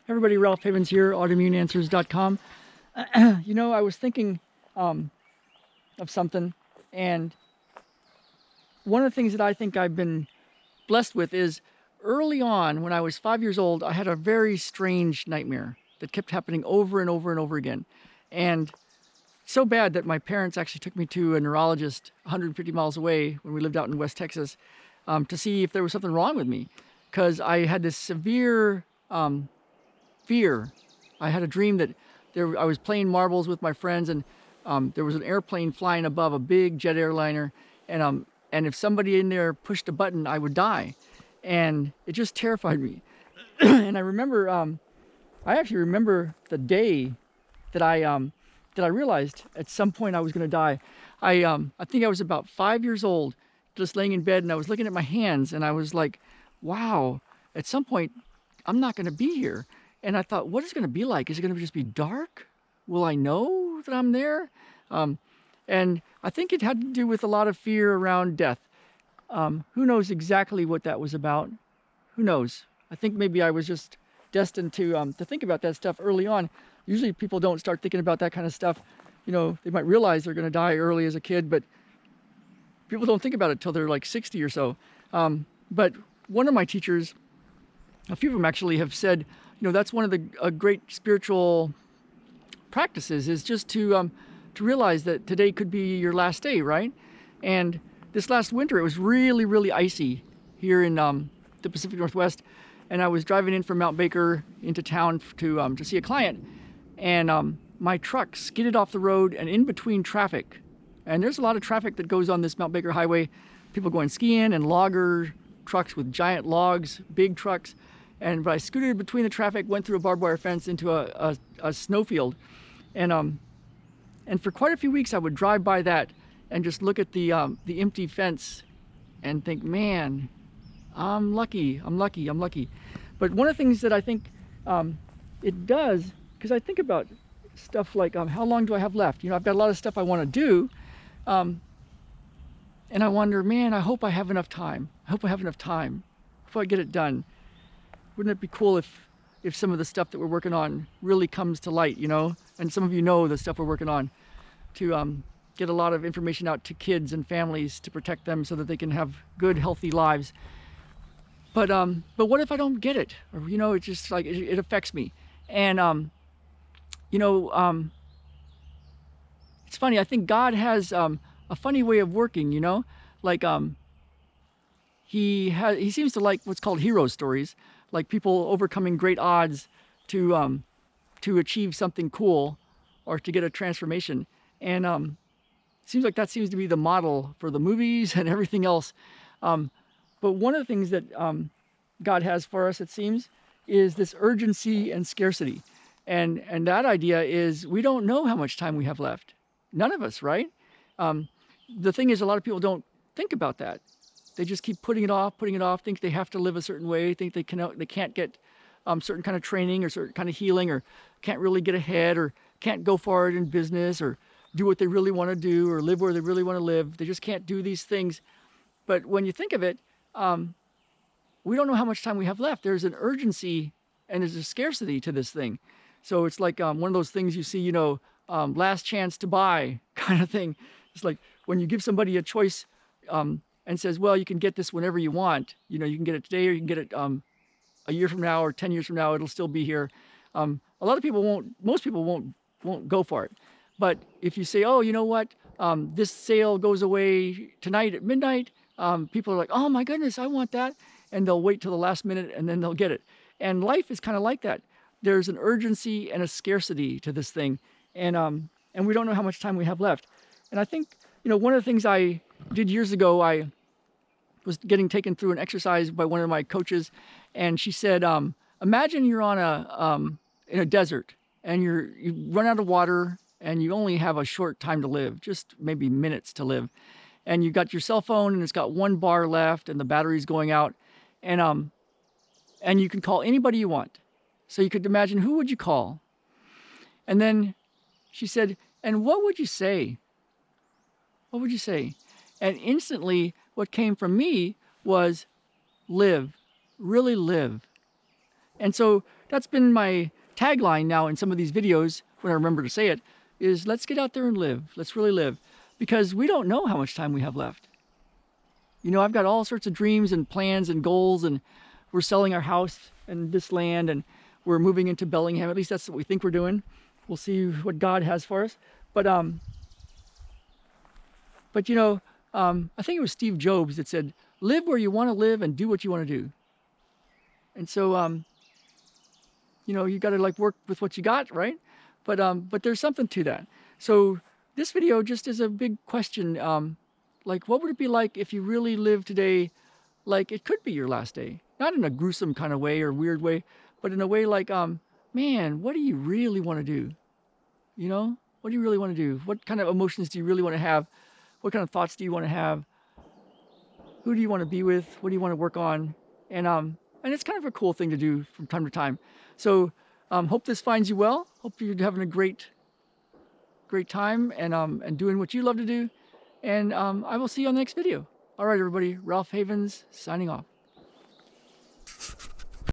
Everybody, Ralph Havens here, autoimmuneanswers.com. I was thinking of something, and one of the things that I think I've been blessed with is early on, when I was 5 years old, I had a very strange nightmare that kept happening over and over and over again. And so bad that my parents actually took me to a neurologist 150 miles away when we lived out in West Texas to see if there was something wrong with me, because I had this severe fear. I had a dream that I was playing marbles with my friends, and there was an airplane flying above, a big jet airliner, and if somebody in there pushed a button, I would die, and it just terrified me. And I actually remember the day that I realized at some point I was going to die. I think I was about 5 years old, just laying in bed, and I was looking at my hands, and I was like, wow, at some point I'm not going to be here. And I thought, what is it going to be like? Is it going to just be dark? Will I know that I'm there? And I think it had to do with a lot of fear around death. Who knows exactly what that was about? Who knows? I think maybe I was just destined to think about that stuff early on. Usually people don't start thinking about that kind of stuff. They might realize they're going to die early as a kid, but people don't think about it till they're like 60 or so. But one of my teachers, a few of them actually, have said, that's one of the great spiritual practices, is just to realize that today could be your last day, right? And this last winter, it was really, really icy here in the Pacific Northwest, and I was driving in from Mount Baker into town to see a client, and my truck skidded off the road and in between traffic. And there's a lot of traffic that goes on this Mount Baker highway, people going skiing and logger trucks with giant logs, big trucks. But I scooted between the traffic, went through a barbed wire fence into a snowfield, and for quite a few weeks I would drive by that and just look at the empty fence and think, man, I'm lucky. But one of the things that I think it does, because I think about stuff like how long do I have left? I've got a lot of stuff I want to do, and I wonder, man, I hope I have enough time. I hope I get it done. Wouldn't it be cool if some of the stuff that we're working on really comes to light, and some of you know the stuff we're working on, to get a lot of information out to kids and families to protect them so that they can have good, healthy lives. But what if I don't get it? Or, it's just like, it affects me. And, it's funny, I think God has a funny way of working, like he seems to like what's called hero stories, like people overcoming great odds to achieve something cool or to get a transformation. And it seems like that seems to be the model for the movies and everything else. But one of the things that God has for us, it seems, is this urgency and scarcity. And that idea is we don't know how much time we have left. None of us, right? The thing is, a lot of people don't think about that. They just keep putting it off, think they have to live a certain way, think they can't get certain kind of training or certain kind of healing, or can't really get ahead, or can't go forward in business, or do what they really want to do, or live where they really want to live. They just can't do these things. But when you think of it, we don't know how much time we have left. There's an urgency and there's a scarcity to this thing. So it's like one of those things you see, last chance to buy kind of thing. It's like when you give somebody a choice and says, well, you can get this whenever you want. You can get it today, or you can get it a year from now or 10 years from now. It'll still be here. A lot of people won't. Most people won't go for it. But if you say, oh, you know what? This sale goes away tonight at midnight. People are like, oh my goodness, I want that, and they'll wait till the last minute and then they'll get it. And life is kind of like that. There's an urgency and a scarcity to this thing, and we don't know how much time we have left. And I think one of the things I did years ago, I was getting taken through an exercise by one of my coaches, and she said, imagine you're on in a desert, and you run out of water, and you only have a short time to live, just maybe minutes to live. And you got your cell phone, and it's got 1 bar left, and the battery's going out, and you can call anybody you want. So you could imagine, who would you call? And then she said, and what would you say? What would you say? And instantly, what came from me was live, really live. And so that's been my tagline now in some of these videos, when I remember to say it, is let's get out there and live. Let's really live. Because we don't know how much time we have left. You know, I've got all sorts of dreams and plans and goals, and we're selling our house and this land, and we're moving into Bellingham. At least that's what we think we're doing. We'll see what God has for us. But you know, I think it was Steve Jobs that said, live where you want to live and do what you want to do. And so, you know, you got to like work with what you got, right? But there's something to that. So this video just is a big question. Like, what would it be like if you really lived today like it could be your last day? Not in a gruesome kind of way or weird way, but in a way like, man, what do you really want to do? You know, what do you really want to do? What kind of emotions do you really want to have? What kind of thoughts do you want to have? Who do you want to be with? What do you want to work on? And it's kind of a cool thing to do from time to time. So hope this finds you well. Hope you're having a great time and doing what you love to do. And I will see you on the next video. All right, everybody. Ralph Havens signing off.